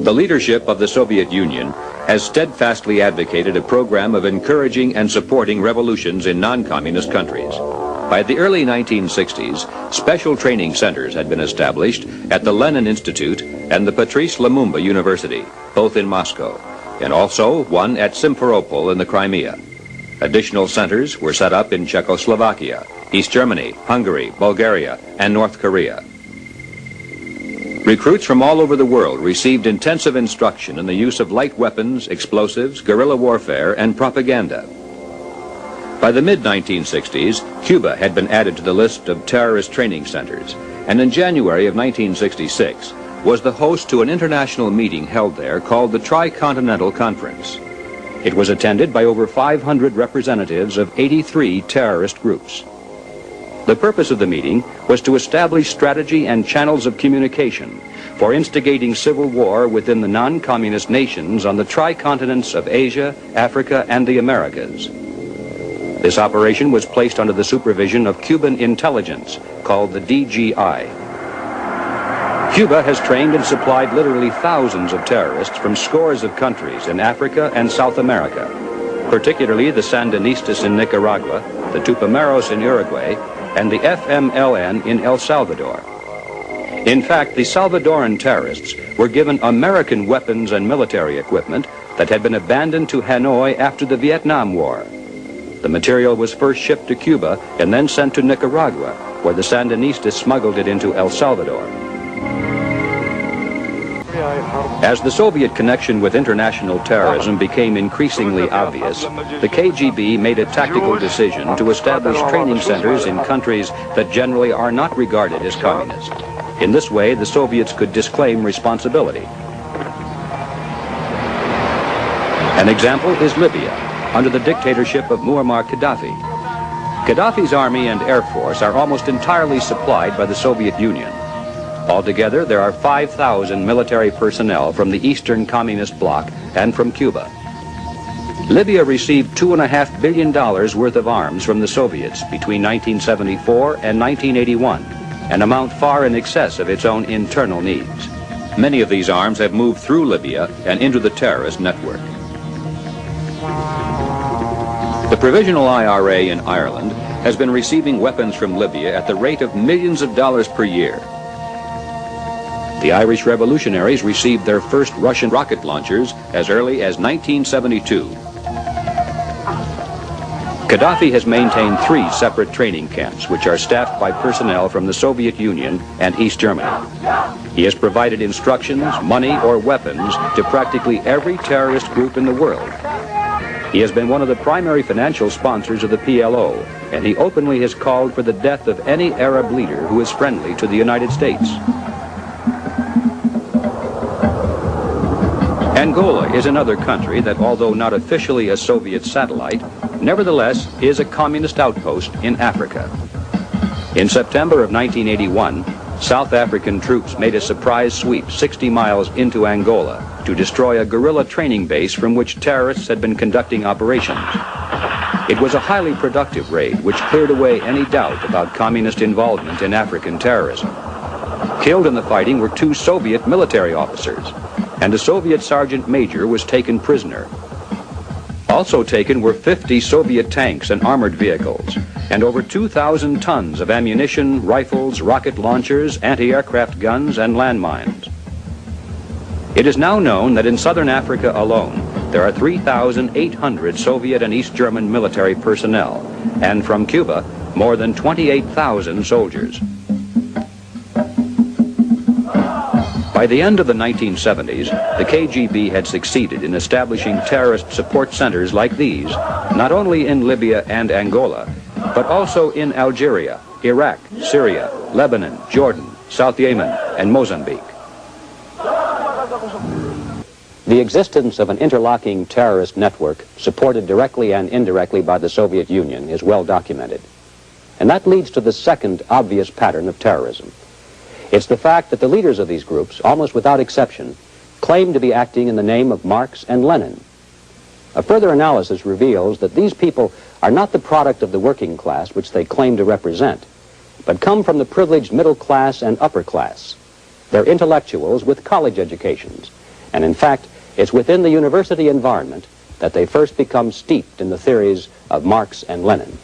The leadership of the Soviet Union has steadfastly advocated a program of encouraging and supporting revolutions in non-communist countries. By the early 1960s, special training centers had been established at the Lenin Institute and the Patrice Lumumba University, both in Moscow, and also one at Simferopol in the Crimea. Additional centers were set up in Czechoslovakia, East Germany, Hungary, Bulgaria, and North Korea. Recruits from all over the world received intensive instruction in the use of light weapons, explosives, guerrilla warfare, and propaganda. By the mid-1960s, Cuba had been added to the list of terrorist training centers, and in January of 1966 was the host to an international meeting held there called the Tricontinental Conference. It was attended by over 500 representatives of 83 terrorist groups. The purpose of the meeting was to establish strategy and channels of communication for instigating civil war within the non-communist nations on the tricontinents of Asia, Africa, and the Americas. This operation was placed under the supervision of Cuban intelligence, called the DGI. Cuba has trained and supplied literally thousands of terrorists from scores of countries in Africa and South America, particularly the Sandinistas in Nicaragua, the Tupamaros in Uruguay, and the FMLN in El Salvador. In fact, the Salvadoran terrorists were given American weapons and military equipment that had been abandoned to Hanoi after the Vietnam War. The material was first shipped to Cuba and then sent to Nicaragua, where the Sandinistas smuggled it into El Salvador. As the Soviet connection with international terrorism became increasingly obvious, the KGB made a tactical decision to establish training centers in countries that generally are not regarded as communist. In this way, the Soviets could disclaim responsibility. An example is Libya, under the dictatorship of Muammar Gaddafi. Gaddafi's army and air force are almost entirely supplied by the Soviet Union. Altogether, there are 5,000 military personnel from the Eastern Communist Bloc and from Cuba. Libya received $2.5 billion worth of arms from the Soviets between 1974 and 1981, an amount far in excess of its own internal needs. Many of these arms have moved through Libya and into the terrorist network. The Provisional IRA in Ireland has been receiving weapons from Libya at the rate of millions of dollars per year. The Irish revolutionaries received their first Russian rocket launchers as early as 1972. Gaddafi has maintained 3 separate training camps, which are staffed by personnel from the Soviet Union and East Germany. He has provided instructions, money, or weapons to practically every terrorist group in the world. He has been one of the primary financial sponsors of the PLO, and he openly has called for the death of any Arab leader who is friendly to the United States. Angola is another country that, although not officially a Soviet satellite, nevertheless is a communist outpost in Africa. In September of 1981, South African troops made a surprise sweep 60 miles into Angola to destroy a guerrilla training base from which terrorists had been conducting operations. It was a highly productive raid which cleared away any doubt about communist involvement in African terrorism. Killed in the fighting were 2 Soviet military officers, and a Soviet sergeant major was taken prisoner. Also taken were 50 Soviet tanks and armored vehicles, and over 2,000 tons of ammunition, rifles, rocket launchers, anti-aircraft guns, and landmines. It is now known that in southern Africa alone, there are 3,800 Soviet and East German military personnel, and from Cuba, more than 28,000 soldiers. By the end of the 1970s, the KGB had succeeded in establishing terrorist support centers like these, not only in Libya and Angola, but also in Algeria, Iraq, Syria, Lebanon, Jordan, South Yemen, and Mozambique. The existence of an interlocking terrorist network supported directly and indirectly by the Soviet Union is well documented. And that leads to the second obvious pattern of terrorism. It's the fact that the leaders of these groups, almost without exception, claim to be acting in the name of Marx and Lenin. A further analysis reveals that these people are not the product of the working class which they claim to represent, but come from the privileged middle class and upper class. They're intellectuals with college educations, And in fact, it's within the university environment that they first become steeped in the theories of Marx and Lenin.